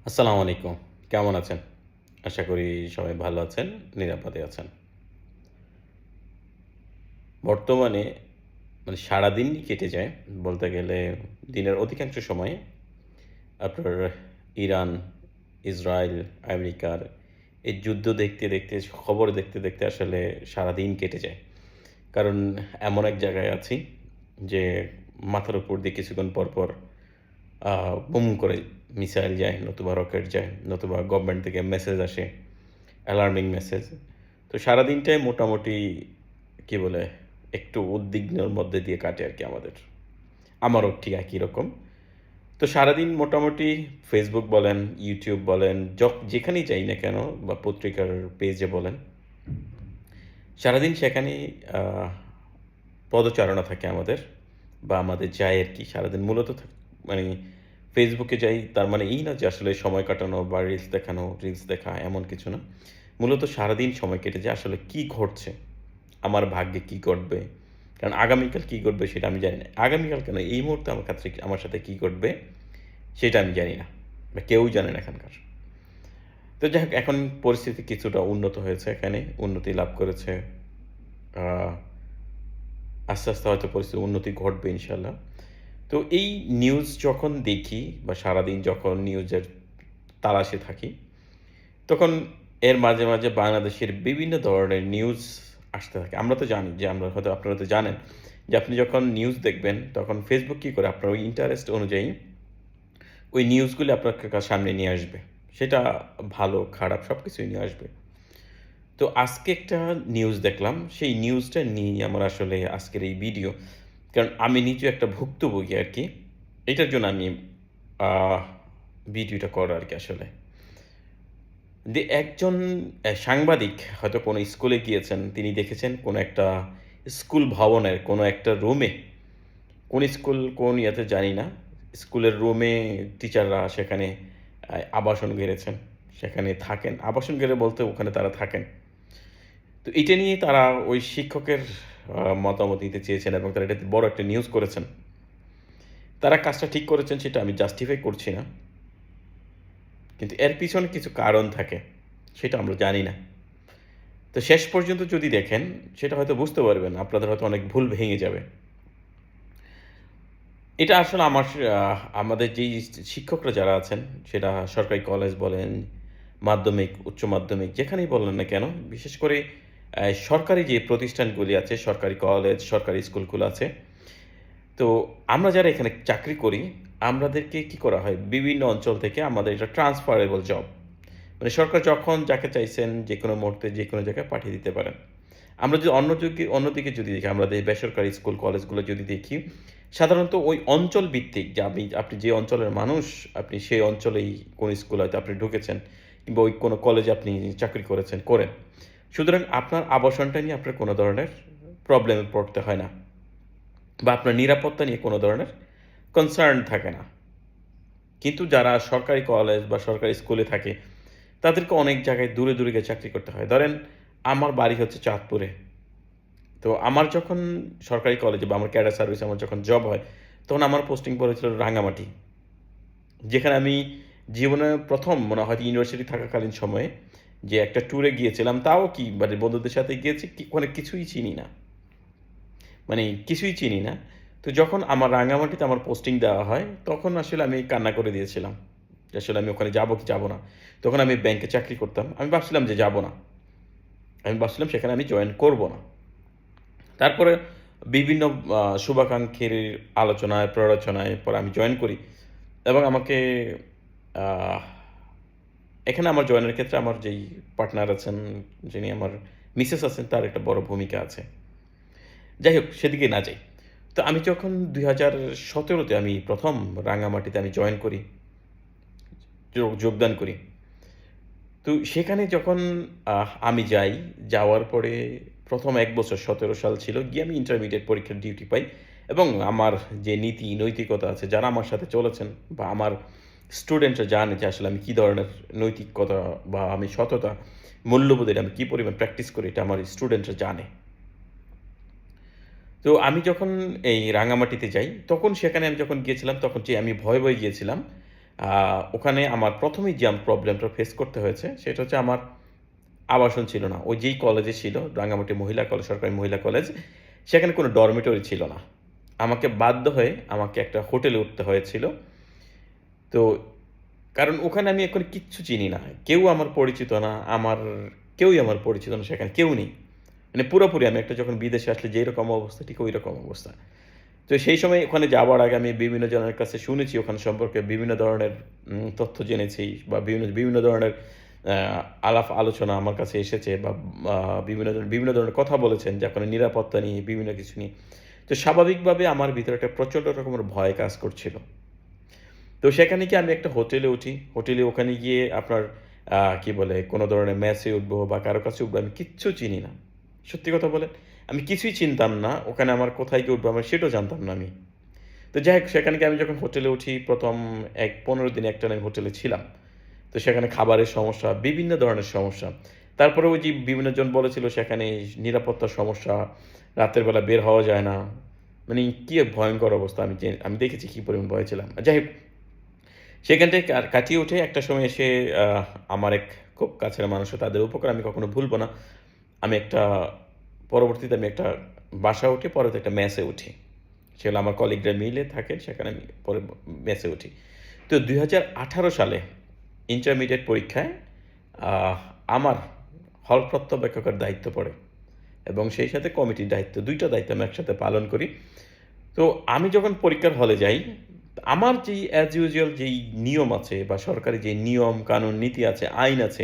আসসালামু আলাইকুম। কেমন আছেন? আশা করি সবাই ভালো আছেন, নিরাপদে আছেন। বর্তমানে সারাদিনই কেটে যায়। বলতে গেলে দিনের অধিকাংশ সময় আপনার ইরান, ইসরায়েল, আমেরিকার এই যুদ্ধ দেখতে, খবর দেখতে আসলে সারাদিন কেটে যায়। কারণ এমন এক জায়গায় আছি যে মাথার উপর দিয়ে কিছুক্ষণ পর আ বুম করে মিসাইল যায়, নতুবা রকেট যায়, নতুবা গভর্নমেন্ট থেকে মেসেজ আসে। Alarming message. তো সারাদিনটাই মোটামুটি কি বলে একটু উদ্বিগ্নের মধ্যে দিয়ে কাটে আরকি আমাদের। আমারও ঠিক একই রকম। তো সারাদিন মোটামুটি Facebook বলেন, YouTube বলেন, যেখানেই যাই না কেন বা পত্রিকার পেজে বলেন, সারাদিন সেখানেই আ পদচারণা থাকে আমাদের বা আমাদের যায় আরকি। সারাদিন মূলত মানে ফেসবুকে যাই তার মানে এই না যে আসলে সময় কাটানো বা রিলস দেখা এমন কিছু না। মূলত সারাদিন সময় কেটে যায় আসলে কি ঘটছে? আমার ভাগ্যে কি ঘটবে? কারণ আগামীকাল কি ঘটবে সেটা আমি জানি না। আগামীকাল কেন এই মুহূর্তে আমার সাথে কি ঘটবে সেটা আমি জানি না। বা কেউই জানে না এখানকার। তো যাই হোক এখন পরিস্থিতি কিছুটা উন্নত হয়েছে এখানে। উন্নতি লাভ করেছে। আ আস্তে আস্তে হয়তো পরিস্থিতির উন্নতি ঘটবে ইনশাআল্লাহ। তো এই নিউজ যখন দেখি বা সারাদিন যখন নিউজের তালাশে থাকি, তখন এর মাঝে মাঝে বাংলাদেশের বিভিন্ন ধরনের নিউজ আসতে থাকে। আমরা তো জানি যে আপনারা তো জানেন যে আপনি যখন নিউজ দেখবেন তখন Facebook কি করে আপনার ওই ইন্টারেস্ট অনুযায়ী ওই নিউজগুলি আপনার সামনে নিয়ে আসবে। সেটা ভালো, খারাপ সবকিছুই নিয়ে আসবে। তো আজকে একটা নিউজ দেখলাম। সেই নিউজটা নিয়েই আমার আসলে আজকের এই ভিডিও। কারণ আমি নিজেও একটা ভুক্তভোগী আরকি। এটার জন্য আমি আ ভিডিওটা করা আরকি আসলে। একজন সাংবাদিক হয়তো কোনো স্কুলে গিয়েছেন। তিনি দেখেছেন কোনো একটা স্কুল ভবনের কোনো একটা রুমে, কোন স্কুল কোন ইয়েতে জানি না। স্কুলের রুমে টিচাররা সেখানে আবাসন গেড়েছেন। সেখানে থাকেন। আবাসন গেড়ে বলতে ওখানে তারা থাকেন। তো এটা নিয়ে তারা ওই শিক্ষকের মতামত নিতে চেয়েছেন এবং তারা এটাতে বড় একটা নিউজ করেছেন। তারা কাজটা ঠিক করেছেন সেটা আমি জাস্টিফাই করছি না। কিন্তু এর পিছনে কিছু কারণ থাকে। সেটা আমরা জানি না। তো শেষ পর্যন্ত যদি দেখেন সেটা হয়তো বুঝতে পারবেন। আপনাদের হয়তো অনেক ভুল ভেঙে যাবে। এটা আসলে আমাদের যেই শিক্ষকরা যারা আছেন সেটা সরকারি কলেজ বলেন, মাধ্যমিক, উচ্চ মাধ্যমিক যেখানেই বলেন না কেন, বিশেষ করে সরকারি যে প্রতিষ্ঠানগুলি আছে, সরকারি কলেজ, সরকারি স্কুলগুলো আছে। তো আমরা যারা এখানে চাকরি করি, আমাদেরকে কি করা হয়? বিভিন্ন অঞ্চল থেকে আমাদের এটা ট্রান্সফারেবল জব। মানে সরকার যখন যাকে চাইছেন যেকোনো মুহূর্তে যেকোনো জায়গায় পাঠিয়ে দিতে পারেন। আমরা যদি অন্যদিকে যদি দেখি, আমাদের বেসরকারি স্কুল কলেজগুলো যদি দেখি, সাধারণত ওই অঞ্চল ভিত্তিক যে আপনি যে অঞ্চলের মানুষ, আপনি সেই অঞ্চলেই কোন স্কুলে হয়তো আপনি ঢুকেছেন কিংবা ওই কোনো কলেজে আপনি চাকরি করেন। সুতরাং আপনার আবাসনটা নিয়ে আপনার কোনো ধরনের প্রবলেমে পড়তে হয় না বা আপনার নিরাপত্তা নিয়ে কোনো ধরনের কনসার্ন থাকে না। কিন্তু যারা সরকারি কলেজ বা সরকারি স্কুলে থাকে, তাদেরকে অনেক জায়গায় দূরে গিয়ে চাকরি করতে হয়। ধরেন আমার বাড়ি হচ্ছে চাঁদপুরে। তো আমার যখন সরকারি কলেজে বা আমার ক্যাডার সার্ভিসে আমার যখন জব হয়, তখন আমার পোস্টিং পড়েছিল রাঙ্গামাটি। যেখানে আমি জীবনে ১ম মনে হয় ইউনিভার্সিটি থাকাকালীন সময়ে যে একটা ট্যুরে গিয়েছিলাম, তাও কি মানে বন্ধুদের সাথে গিয়েছি ওখানে কিছুই চিনি না। মানে কিছুই চিনি না। তো যখন আমার রাঙ্গামাটিতে আমার পোস্টিং দেওয়া হয়, তখন আসলে আমি কান্না করে দিয়েছিলাম। যে আসলে আমি ওখানে যাবো কি যাবো না। তখন আমি ব্যাংকে চাকরি করতাম। আমি ভাবছিলাম যে যাবো না। আমি ভাবছিলাম সেখানে আমি জয়েন করব না। তারপরে বিভিন্ন শুভাকাঙ্ক্ষীর আলোচনায়, প্ররোচনায় পরে আমি জয়েন করি এবং আমাকে আহ এখানে আমার জয়েনের ক্ষেত্রে আমার যেই পার্টনার আছেন, যিনি আমার মিসেস আছেন, তার একটা বড় ভূমিকা আছে। যাই হোক সেদিকে না যাই। তো আমি যখন ২০১৭ তে আমি ১ম রাঙামাটিতে আমি জয়েন করি, যোগদান করি। তো সেখানে যখন আমি যাই, যাওয়ার পরে ১ম ১ বছর ১৭ সাল ছিল, গিয়ে আমি ইন্টারমিডিয়েট পরীক্ষার ডিউটি পাই এবং আমার যে নৈতিকতা আছে, যারা আমার সাথে চলেছেন বা আমার স্টুডেন্টরা জানে যে আসলে আমি কি ধরনের নৈতিকতা বা আমি সততা, মূল্যবোধের আমি কি পরিমাণ প্র্যাকটিস করি এটা আমার স্টুডেন্টরা জানে। তো আমি যখন এই রাঙামাটিতে যাই, তখন সেখানে আমি যখন গিয়েছিলাম, তখন যে আমি ভয়ে গিয়েছিলাম। ওখানে আমার ১ম এই যে প্রবলেমটা ফেস করতে হয়েছে সেটা হচ্ছে আমার আবাসন ছিল না। ওই যেই কলেজে ছিল রাঙ্গামাটি মহিলা কলেজ, সরকারি মহিলা কলেজ, সেখানে কোনো ডরমিটরি ছিল না। আমাকে বাধ্য হয়ে আমাকে একটা হোটেলে উঠতে হয়েছিল। তো কারণ ওখানে আমি এখন কিচ্ছু চিনি না। কেউ আমার পরিচিত না। কেউই আমার পরিচিত না সেখানে, কেউ নেই। মানে পুরোপুরি আমি একটা যখন বিদেশে আসলে যেরকম অবস্থা ঠিক ঐরকম অবস্থা। তো সেই সময় ওখানে যাওয়ার আগে আমি বিভিন্ন জনের কাছে শুনেছি ওখানে সম্পর্কে বিভিন্ন ধরনের তথ্য জেনেছি বা বিভিন্ন ধরনের আ আলাপ আলোচনা আমার কাছে এসেছে বা আ বিভিন্ন ধরনের কথা বলেছেন যে ওখানে নিরাপত্তা নিয়ে বিভিন্ন কিছু নিয়ে। তো স্বাভাবিকভাবে আমার ভিতরে একটা প্রচন্ড রকমের ভয় কাজ করছিল। তো সেখানে গিয়ে আমি একটা হোটেলে উঠি। হোটেলে ওখানে গিয়ে আপনার কি বলে কোনো ধরনের মেসে উঠবো বা কারো কাছে উঠবো আমি কিচ্ছু চিনি না। সত্যি কথা বলেন, আমি কিছুই চিনতাম না। ওখানে আমার কোথায় গিয়ে উঠবো আমি সেটাও জানতাম না আমি। তো যাই হোক সেখানে গিয়ে আমি যখন হোটেলে উঠি ১ম ১-১৫ দিন একটানা আমি হোটেলে ছিলাম। তো সেখানে খাবারের সমস্যা, বিভিন্ন ধরনের সমস্যা। তারপরে ওই যে বিভিন্ন জন বলেছিল সেখানে নিরাপত্তার সমস্যা, রাতের বেলা বের হওয়া যায় না। মানে কি ভয়ংকর অবস্থা আমি দেখেছি কি পরিমাণ ভয়ে ছিলাম। যাই হোক সেখান থেকে কাটিয়ে উঠে একটা সময় এসে আ আমার এক খুব কাছের মানুষ তাদের উপকার আমি কখনো ভুলব না। আমি একটা পরবর্তীতে আমি একটা বাসায় উঠি, পরে একটা মেসে উঠি। সেগুলো আমার কলিগরা মিলে থাকেন, সেখানে আমি পরে মেসে উঠি। তো ২০১৮ সালে ইন্টারমিডিয়েট পরীক্ষায় আ আমার হল প্রত্যবেক্ষকের দায়িত্ব পড়ে এবং সেই সাথে কমিটির দায়িত্ব। ২ টা দায়িত্ব আমি একসাথে পালন করি। তো আমি যখন পরীক্ষার হলে যাই, আমার যেই অ্যাজ ইউজুয়াল যেই নিয়ম আছে বা সরকারি যে নিয়ম, কানুন, নীতি আছে, আইন আছে,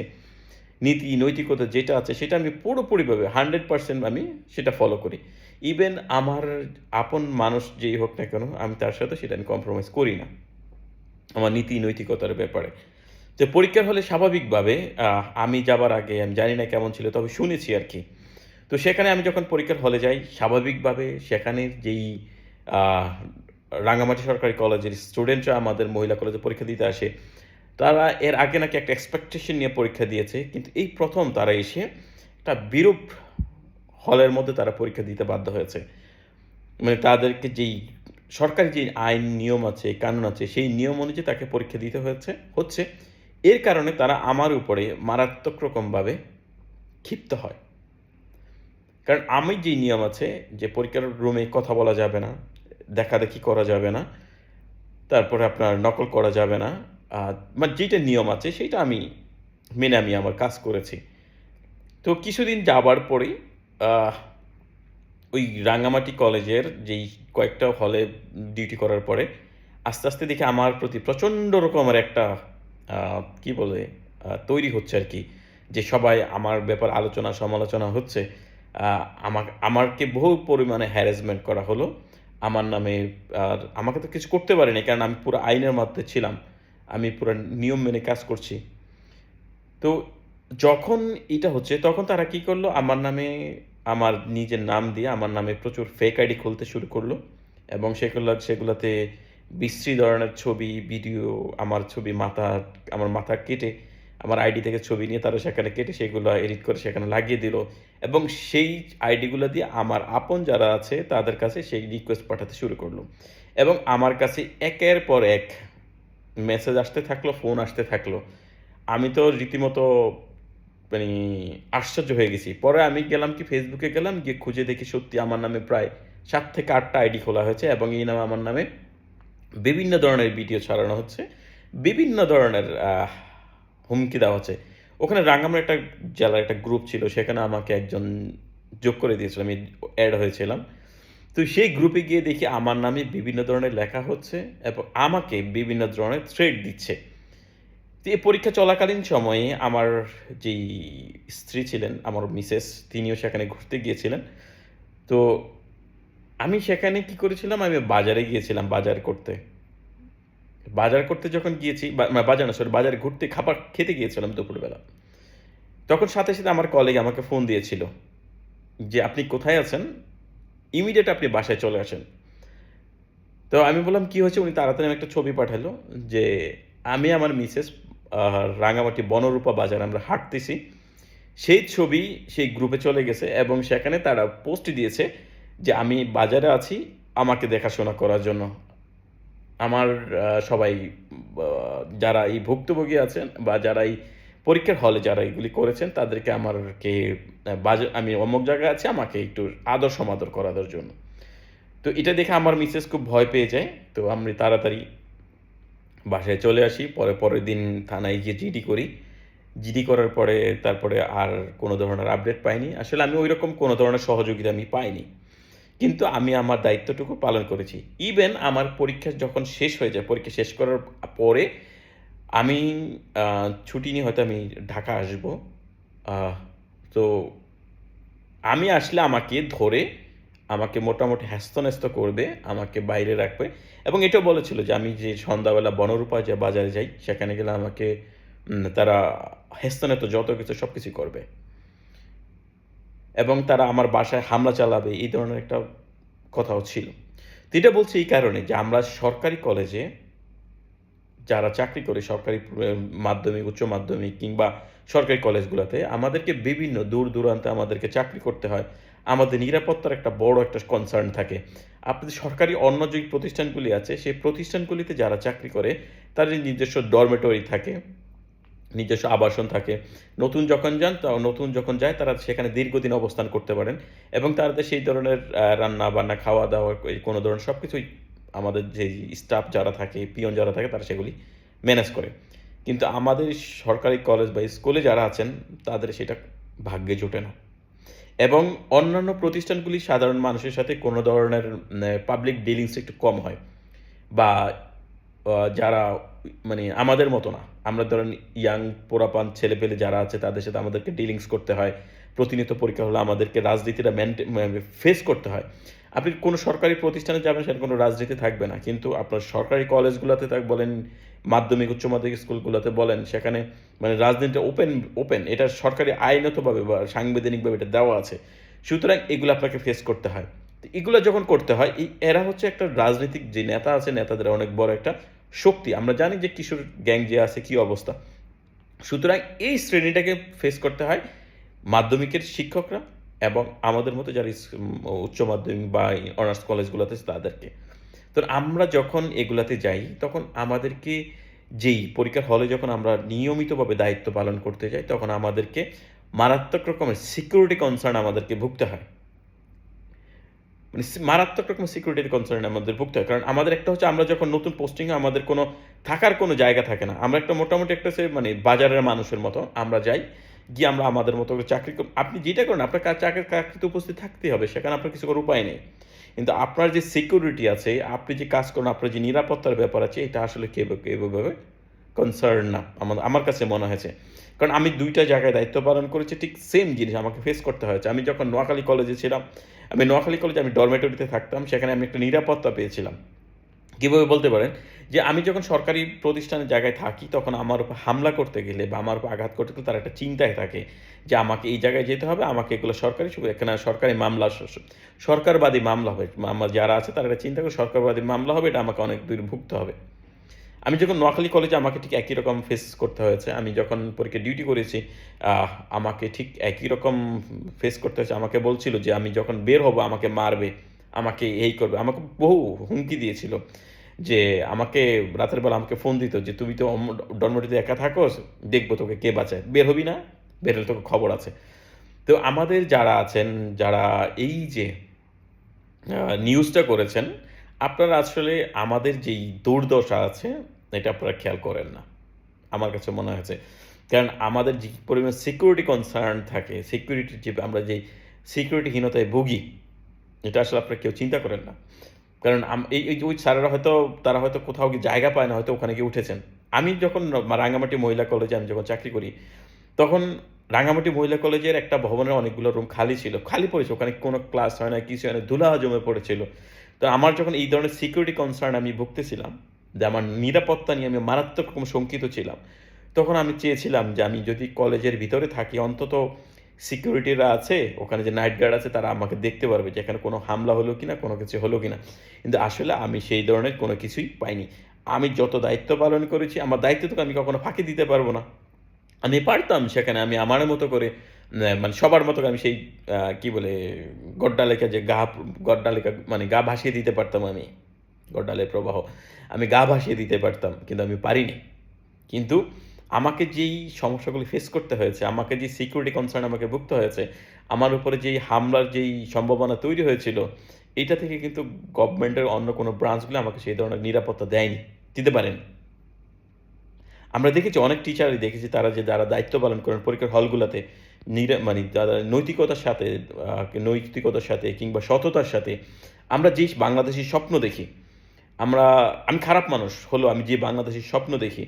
নীতি, নৈতিকতা যেটা আছে সেটা আমি পুরোপুরিভাবে 100% আমি সেটা ফলো করি। ইভেন আমার আপন মানুষ যেই হোক না কেন, আমি তার সাথে সেটা আমি কম্প্রোমাইজ করি না। আমার নীতি নৈতিকতার ব্যাপারে। তো পরীক্ষার হলে স্বাভাবিকভাবে আমি যাবার আগে আমি জানি না কেমন ছিল তবে শুনেছি আরকি। তো সেখানে আমি যখন পরীক্ষার হলে যাই স্বাভাবিকভাবে সেখানের যেই আ রাঙ্গামাটি সরকারি কলেজের স্টুডেন্টরা আমাদের মহিলা কলেজে পরীক্ষা দিতে আসে, তারা এর আগে নাকি একটা এক্সপেকটেশন নিয়ে পরীক্ষা দিয়েছে। কিন্তু এই ১ম তারা এসে একটা বিরূপ হলের মধ্যে তারা পরীক্ষা দিতে বাধ্য হয়েছে। মানে তাদেরকে যেই সরকারি যে আইন, নিয়ম আছে, কানুন আছে, সেই নিয়ম অনুযায়ী তাকে পরীক্ষা দিতে হচ্ছে। এর কারণে তারা আমার উপরে মারাত্মক রকমভাবে ক্ষিপ্ত হয়। কারণ আমি যেই নিয়ম আছে যে পরীক্ষার রুমে কথা বলা যাবে না, দেখাদেখি করা যাবে না, তারপরে আপনার নকল করা যাবে না। আ মানে যেইটা নিয়ম আছে সেইটা মেনে আমি আমার কাজ করেছি। তো কিছুদিন যাবার পরেই আহ ওই রাঙ্গামাটি কলেজের যেই কয়েকটা হলে ডিউটি করার পরে আস্তে দেখি আমার প্রতি প্রচণ্ড রকমের একটা কি বলে তৈরি হচ্ছে আরকি। যে সবাই আমার ব্যাপারে আলোচনা সমালোচনা হচ্ছে। আ আমাকে বহু পরিমাণে হ্যারাসমেন্ট করা হলো। আমার নামে আমাকে তো কিছু করতে পারেনি। কারণ আমি পুরো আইনের মধ্যে ছিলাম। আমি পুরা নিয়ম মেনে কাজ করছি। তো যখন এটা হচ্ছে তখন তারা কি করলো আমার নামে আমার নিজের নাম দিয়ে আমার নামে প্রচুর ফেক আইডি খুলতে শুরু করলো এবং সেগুলাতে বিশ্রী ধরনের ছবি, ভিডিও, আমার মাথা কেটে আমার আইডি থেকে ছবি নিয়ে তারা সেখানে কেটে সেগুলো এডিট করে সেখানে লাগিয়ে দিল এবং সেই আইডিগুলো দিয়ে আমার আপন যারা আছে তাদের কাছে সেই রিকোয়েস্ট পাঠাতে শুরু করলো এবং আমার কাছে একের পর এক মেসেজ আসতে থাকলো, ফোন আসতে থাকলো। আমি তো রীতিমতো মানে আশ্চর্য হয়ে গেছি। পরে আমি গেলাম কি Facebook এ গেলাম, গিয়ে খুঁজে দেখি সত্যি আমার নামে প্রায় ৭ থেকে ৮ টা আইডি খোলা হয়েছে এবং এই নামে আমার নামে বিভিন্ন ধরনের ভিডিও ছড়ানো হচ্ছে। বিভিন্ন ধরনের হুমকি দেওয়া হচ্ছে। ওখানে রাঙ্গামাটির একটা জেলার একটা গ্রুপ ছিল। সেখানে আমাকে একজন যোগ করে দিয়েছিল। আমি এড হয়েছিলাম। তো সেই গ্রুপে গিয়ে দেখি আমার নামে বিভিন্ন ধরনের লেখা হচ্ছে এবং আমাকে বিভিন্ন ধরনের থ্রেট দিচ্ছে। তো এই পরীক্ষা চলাকালীন সময়ে আমার যেই স্ত্রী ছিলেন, আমার মিসেস তিনিও সেখানে ঘুরতে গিয়েছিলেন। তো আমি সেখানে কি করেছিলাম, আমি বাজারে গিয়েছিলাম বাজার করতে। বাজার করতে যখন গিয়েছি বাজার না সরি বাজারে ঘুরতে খাবার খেতে গিয়েছিলাম দুপুরবেলা। তখন সাথে আমার কলিগ আমাকে ফোন দিয়েছিল যে, "আপনি কোথায় আছেন? ইমিডিয়েট আপনি বাসায় চলে আসেন।" তো আমি বললাম, "কি হয়েছে?" উনি তাড়াতাড়ি আমাকে একটা ছবি পাঠালো যে, আমি আমার মিসেস আ রাঙ্গামাটি বনরূপা বাজারে আমরা হাঁটতেছি। সেই ছবি সেই গ্রুপে চলে গেছে এবং সেখানে তারা পোস্ট দিয়েছে যে, "আমি বাজারে আছি, আমাকে দেখাশোনা করার জন্য।" আমার সবাই যারা এই ভুক্তভোগী আছেন বা যারা এই পরীক্ষার হলে যারা এগুলি করেছেন তাদেরকে আমারকে আমি অমুক জায়গায় আছি আমাকে একটু আদর সমাদর করানোর জন্য। তো এটা দেখে আমার মিসেস খুব ভয় পেয়ে যায়। তো আমি তাড়াতাড়ি বাসায় চলে আসি। পরের দিন থানায় গিয়ে জিডি করি। জিডি করার পরে তারপরে আর কোনো ধরনের আপডেট পাইনি। আসলে আমি ঐরকম কোনো ধরনের সহযোগিতা আমি পাইনি। কিন্তু আমি আমার দায়িত্বটুকু পালন করেছি। ইভেন আমার পরীক্ষা যখন শেষ হয়ে যায়, পরীক্ষা শেষ করার পরে আমি আ ছুটি নিয়ে হয়তো আমি ঢাকা আসবো। আহ তো আমি আসলে আমাকে ধরে আমাকে মোটামুটি হ্যাস্ত-ন্যাস্ত করবে, আমাকে বাইরে রাখবে এবং এটাও বলেছিল যে আমি যে সন্ধ্যাবেলা বনরূপা যে বাজারে যাই, সেখানে গেলে আমাকে তারা হেস্তনেস্ত যত কিছু সবকিছুই করবে এবং তারা আমার বাসায় হামলা চালাবে এই ধরনের একটা কথাও ছিল। তো এটা বলছি এই কারণে যে আমরা সরকারি কলেজে যারা চাকরি করে সরকারি মাধ্যমিক, উচ্চ মাধ্যমিক কিংবা সরকারি কলেজগুলাতে আমাদেরকে বিভিন্ন দূর-দূরান্তে আমাদেরকে চাকরি করতে হয়। আমাদের নিরাপত্তার একটা বড় একটা কনসার্ন থাকে। আপনাদের সরকারি অন্য যে প্রতিষ্ঠানগুলি আছে, সেই প্রতিষ্ঠানগুলিতে যারা চাকরি করে তাদের নিজস্ব ডরমেটরি থাকে, নিজস্ব আবাসন থাকে। নতুন যখন যায় তারা সেখানে দীর্ঘদিন অবস্থান করতে পারেন এবং তাদের সেই ধরনের রান্না-বান্না, খাওয়া-দাওয়া কোনো ধরনের সবকিছুই আমাদের যেই স্টাফ যারা থাকে, পিয়ন যারা থাকে তারা সেগুলি ম্যানেজ করে। কিন্তু আমাদের সরকারি কলেজ বা স্কুলে যারা আছেন তাদের সেটা ভাগ্যে জোটে না। এবং অন্যান্য প্রতিষ্ঠানগুলি সাধারণ মানুষের সাথে কোনো ধরনের পাবলিক ডিলিংস একটু কম হয় বা যারা মানে আমাদের মতো না। আমরা ধরেন ইয়াং পোলাপান ছেলেপেলে যারা আছে তাদের সাথে আমাদেরকে ডিলিংস করতে হয়। প্রতিনিয়ত পরীক্ষা হলে আমাদেরকে রাজনীতিটা ফেস করতে হয়। আপনি কোনো সরকারি প্রতিষ্ঠানে যাবেন সেখানে কোনো রাজনীতি থাকবে না। কিন্তু আপনার সরকারি কলেজগুলাতে বলেন, মাধ্যমিক, উচ্চ মাধ্যমিক স্কুলগুলাতে বলেন সেখানে মানে রাজনীতিটা ওপেন এটা সরকারি আইনতভাবে বা সাংবিধানিকভাবে এটা দেওয়া আছে। সুতরাং এগুলো আপনাকে ফেস করতে হয়। তো এগুলা যখন করতে হয় এরা হচ্ছে একটা রাজনৈতিক যে নেতা আছে নেতাদের অনেক বড় একটা শক্তি। আমরা জানি যে কিশোর গ্যাং যে আছে কি অবস্থা। সুতরাং এই শ্রেণীটাকে ফেস করতে হয় মাধ্যমিকের শিক্ষকরা এবং আমাদের মতো যারা উচ্চ মাধ্যমিক বা অনার্স কলেজগুলোতে আছে তাদেরকে। তো আমরা যখন এগুলাতে যাই তখন আমাদেরকে যেই পরীক্ষার হলে যখন আমরা নিয়মিতভাবে দায়িত্ব পালন করতে যাই তখন আমাদেরকে মারাত্মক রকমের সিকিউরিটি কনসার্ন আমাদেরকে ভুগতে হয়। মানে মারাত্মক রকমের সিকিউরিটির কনসার্ন আমাদের ভুগতে হয়। কারণ আমাদের একটা হচ্ছে আমরা যখন নতুন পোস্টিং এ আমাদের কোনো থাকার কোনো জায়গা থাকে না। আমরা একটা মোটামুটি একটা মানে বাজারের মানুষের মতো আমরা যাই। গিয়ে আমরা আমাদের মতো করে চাকরি আপনি যেটা করেন আপনার চাকরিতে উপস্থিত থাকতেই হবে। সেখানে আপনার কিছু করার উপায় নেই। কিন্তু আপনার যে সিকিউরিটি আছে, আপনি যে কাজ করেন, আপনার যে নিরাপত্তার ব্যাপার আছে এটা আসলে কেউ এভাবে কনসার্ন না। আমার কাছে মনে হয়েছে। কারণ আমি ২ টা জায়গায় দায়িত্ব পালন করেছি ঠিক সেম জিনিস আমাকে ফেস করতে হয়েছে। আমি যখন নোয়াখালী কলেজে ছিলাম, আমি নোয়াখালী কলেজে আমি ডরমেটরিতে থাকতাম। সেখানে আমি একটা নিরাপত্তা পেয়েছিলাম। কিভাবে বলতে পারেন যে আমি যখন সরকারি প্রতিষ্ঠানের জায়গায় থাকি তখন আমার উপর হামলা করতে গেলে বা আমার উপর আঘাত করতে গেলে তারা একটা চিন্তায় থাকে যে আমাকে এই জায়গায় যেতে হবে, আমাকে এগুলো সরকারি এখানে সরকারি মামলা সরকারবাদী মামলা হবে। যারা আছে তারা একটা চিন্তা করে সরকারবাদী মামলা হবে, এটা আমাকে অনেক দূর ভুগতে হবে। আমি যখন নোয়াখালী কলেজে আমাকে ঠিক একই রকম ফেস করতে হয়েছে। আমি যখন পরীক্ষায় ডিউটি করেছি, আমাকে ঠিক একই রকম ফেস করতে হয়েছে। আমাকে বলছিল যে আমি যখন বের হব আমাকে মারবে, আমাকে এই করবে। আমাকে বহু হুমকি দিয়েছিল যে আমাকে রাতের বেলা আমাকে ফোন দিত যে, "তুমি তো ডরমিটরিতে একা থাকোস, দেখব তোকে কে বাঁচায়। বের হবি না? বের হলে তোকে খবর আছে।" তো আমাদের যারা আছেন, যারা এই যে নিউজটা করেছেন, আপনারা আসলে আমাদের যেই দুর্দশা আছে, এটা আপনারা খেয়াল করেন না। আমার কাছে মনে হয়েছে। কারণ আমাদের যে পরিমাণ সিকিউরিটি কনসার্ন থাকে, সিকিউরিটির যে আমরা যেই সিকিউরিটিহীনতায় ভুগি, এটা আসলে আপনারা কেউ চিন্তা করেন না। কারণ এই যে ওই স্যারেরা তারা হয়তো কোথাও গিয়ে জায়গা পায় না, হয়তো ওখানে গিয়ে উঠেছেন। আমি যখন রাঙ্গামাটি মহিলা কলেজে আমি যখন চাকরি করি, তখন রাঙ্গামাটি মহিলা কলেজের একটা ভবনের অনেকগুলো রুম খালি ছিল। খালি পড়েছে। ওখানে কোনো ক্লাস হয় না, কিছু হয় না। ধুলা জমে পড়েছিল। তো আমার যখন এই ধরনের সিকিউরিটি কনসার্ন আমি ভুগতেছিলাম, যে আমার নিরাপত্তা নিয়ে আমি মারাত্মক রকম শঙ্কিত ছিলাম। তখন আমি চেয়েছিলাম যে আমি যদি কলেজের ভিতরে থাকি অন্তত সিকিউরিটিরা আছে, ওখানে যে নাইট গার্ড আছে তারা আমাকে দেখতে পারবে যে এখানে কোনো হামলা হলো কিনা, কোনো কিছু হলো কিনা। কিন্তু আসলে আমি সেই ধরনের কোনো কিছুই পাইনি। আমি যত দায়িত্ব পালন করেছি, আমার দায়িত্ব তো আমি কখনো ফাঁকি দিতে পারব না। আমি পারতাম সেখানে আমি আমার মতো করে মানে সবার মতো করে আমি সেই কি বলে গড্ডা লেখা যে গড্ডা লেখা মানে গা ভাসিয়ে দিতে পারতাম আমি। গড্ডালের প্রবাহ। আমি গা ভাসিয়ে দিতে পারতাম, কিন্তু আমি পারিনি। কিন্তু আমাকে যেই সমস্যাগুলি ফেস করতে হয়েছে, আমাকে যে সিকিউরিটি কনসার্ন আমাকে ভুগতে হয়েছে, আমার উপরে যেই হামলার যেই সম্ভাবনা তৈরি হয়েছিল, এইটা থেকে কিন্তু গভর্নমেন্টের অন্য কোনো ব্রাঞ্চগুলো আমাকে সেই ধরনের নিরাপত্তা দেয়নি, দিতে পারেনি। আমরা দেখেছি অনেক টিচারই দেখেছি তারা যে যারা দায়িত্ব পালন করেন পরীক্ষার হলগুলাতে মানে তারা নৈতিকতার সাথে কিংবা সততার সাথে আমরা যেই বাংলাদেশী স্বপ্ন দেখি, আমি খারাপ মানুষ হলেও আমি যে বাংলাদেশী স্বপ্ন দেখি,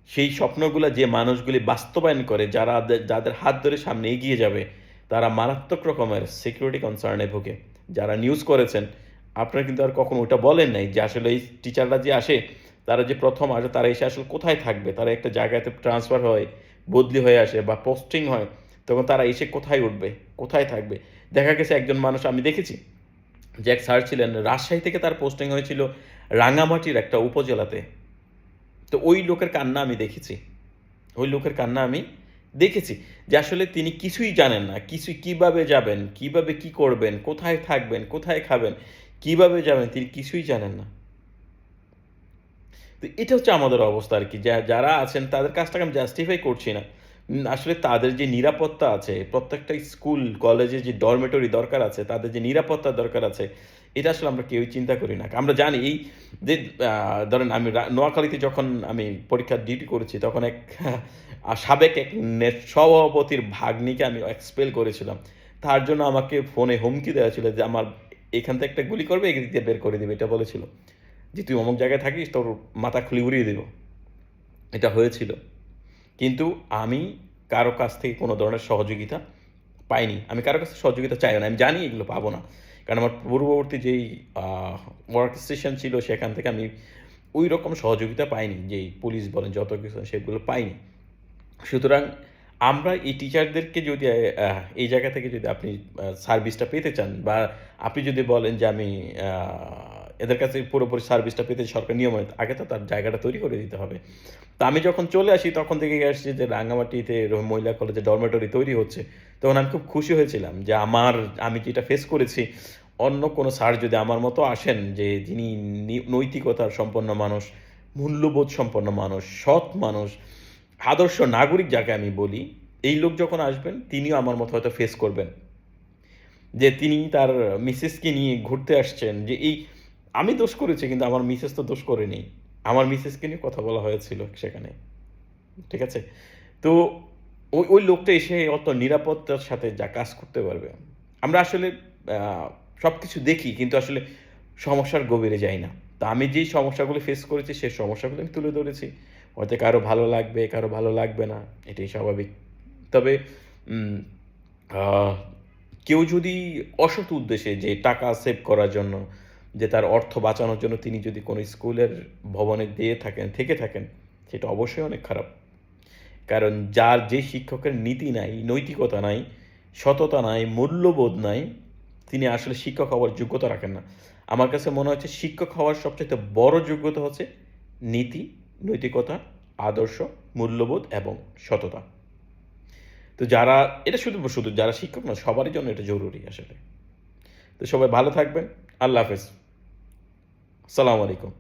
সেই স্বপ্নগুলা যে মানুষগুলি বাস্তবায়ন করে, যাদের হাত ধরে সামনে এগিয়ে যাবে, তারা মারাত্মক রকমের সিকিউরিটি কনসার্নে ভোগে। যারা নিউজ করেছেন, আপনারা কিন্তু আর কখনো ওটা বলেন নাই যে আসলে এই টিচাররা যে আসে, তারা যে প্রথম আসে, তারা এসে আসলে কোথায় থাকবে? তারা একটা জায়গাতে ট্রান্সফার হয়, বদলি হয়ে আসে বা পোস্টিং হয়, তখন তারা এসে কোথায় উঠবে? কোথায় থাকবে? দেখা গেছে একজন মানুষ আমি দেখেছি যে এক স্যার ছিলেন, রাজশাহী থেকে তার পোস্টিং হয়েছিল রাঙামাটির একটা উপজেলাতে। তো ওই লোকের কান্না আমি দেখেছি। ওই লোকের কান্না আমি দেখেছি যে আসলে তিনি কিছুই জানেন না। কিভাবে যাবেন, কিভাবে কি করবেন, কোথায় থাকবেন, কোথায় খাবেন, কিভাবে যাবেন তিনি কিছুই জানেন না। তো এটা হচ্ছে আমাদের অবস্থা আরকি। যারা আছেন তাদের কাজটাকে আমি জাস্টিফাই করছি না। আসলে তাদের যে নিরাপত্তা আছে, প্রত্যেকটা স্কুল, কলেজে যে ডরমেটরি দরকার আছে, তাদের যে নিরাপত্তার দরকার আছে, এটা আসলে আমরা কেউই চিন্তা করি না। আমরা জানি এই যে ধরেন আমি নোয়াখালীতে যখন আমি পরীক্ষার ডিউটি করেছি, তখন সাবেক এক সভাপতির ভাগ্নিকে আমি এক্সপেল করেছিলাম। তার জন্য আমাকে ফোনে হুমকি দেওয়া ছিল যে, "আমার এখান থেকে একটা গুলি করবে, এদিক দিয়ে বের করে দিবে।" এটা বলেছিল। যে, "তুই অমুক জায়গায় থাকিস, তোর মাথা খুলে উড়িয়ে দিব।" এটা হয়েছিল। কিন্তু আমি কারো কাছ থেকে কোনো ধরনের সহযোগিতা পাইনি। আমি কারো কাছ থেকে সহযোগিতা চাইও না। আমি জানি এগুলো পাবো না। কারণ আমার পূর্ববর্তী যেই আ ওয়ার্ক স্টেশন ছিল সেখান থেকে আমি ঐরকম সহযোগিতা পাইনি। যেই পুলিশ বলেন যত কিছু সেগুলো পাইনি। সুতরাং আমরা এই টিচারদেরকে যদি এই জায়গা থেকে যদি আপনি সার্ভিসটা পেতে চান বা আপনি যদি বলেন যে আমি আ এদের কাছে পুরোপুরি সার্ভিসটা পেতে সরকার নিয়মিত, আগে তো তার জায়গাটা তৈরি করে দিতে হবে। তো আমি যখন চলে আসি তখন দেখে আসছি যে রাঙ্গামাটিতে এরকম মহিলা কলেজে ডরমেটরি তৈরি হচ্ছে। তখন আমি খুব খুশি হয়েছিলাম যে আমি যেটা ফেস করেছি, অন্য কোনো স্যার যদি আমার মতো আসেন যে যিনি নৈতিকতার সম্পন্ন মানুষ, মূল্যবোধ সম্পন্ন মানুষ, সৎ মানুষ, আদর্শ নাগরিক যাকে আমি বলি, এই লোক যখন আসবেন তিনিও আমার মতো হয়তো ফেস করবেন। যে তিনি তার মিসেসকে নিয়ে ঘুরতে আসছেন, যে আমি দোষ করেছি কিন্তু আমার মিসেস তো দোষ করেনি। আমার মিসেসকে নিয়ে কথা বলা হয়েছিল সেখানে। ঠিক আছে? তো ওই লোকটা এসে অত নিরাপত্তার সাথে যা কাজ করতে পারবে। আমরা আসলে আ সবকিছু দেখি কিন্তু আসলে সমস্যার গভীরে যাই না। তো আমি যেই সমস্যাগুলো ফেস করেছি সেই সমস্যাগুলো আমি তুলে ধরেছি। হয়তো কারো ভালো লাগবে, কারো ভালো লাগবে না। এটাই স্বাভাবিক। তবে উম আ কেউ যদি অসৎ উদ্দেশ্যে যে টাকা সেভ করার জন্য, যে তার অর্থ বাঁচানোর জন্য তিনি যদি কোনো স্কুলের ভবনে থেকে থাকেন, সেটা অবশ্যই অনেক খারাপ। কারণ যার যে শিক্ষকের নীতি নাই, নৈতিকতা নাই, সততা নাই, মূল্যবোধ নাই, তিনি আসলে শিক্ষক হওয়ার যোগ্যতা রাখেন না। আমার কাছে মনে হচ্ছে শিক্ষক হওয়ার সবচাইতে বড় যোগ্যতা হচ্ছে নীতি, নৈতিকতা, আদর্শ, মূল্যবোধ এবং সততা। তো যারা এটা শুধু যারা শিক্ষক না, সবারই জন্য এটা জরুরি আসলে। তো সবাই ভালো থাকবেন। আল্লাহ হাফেজ। আসসালামু আলাইকুম।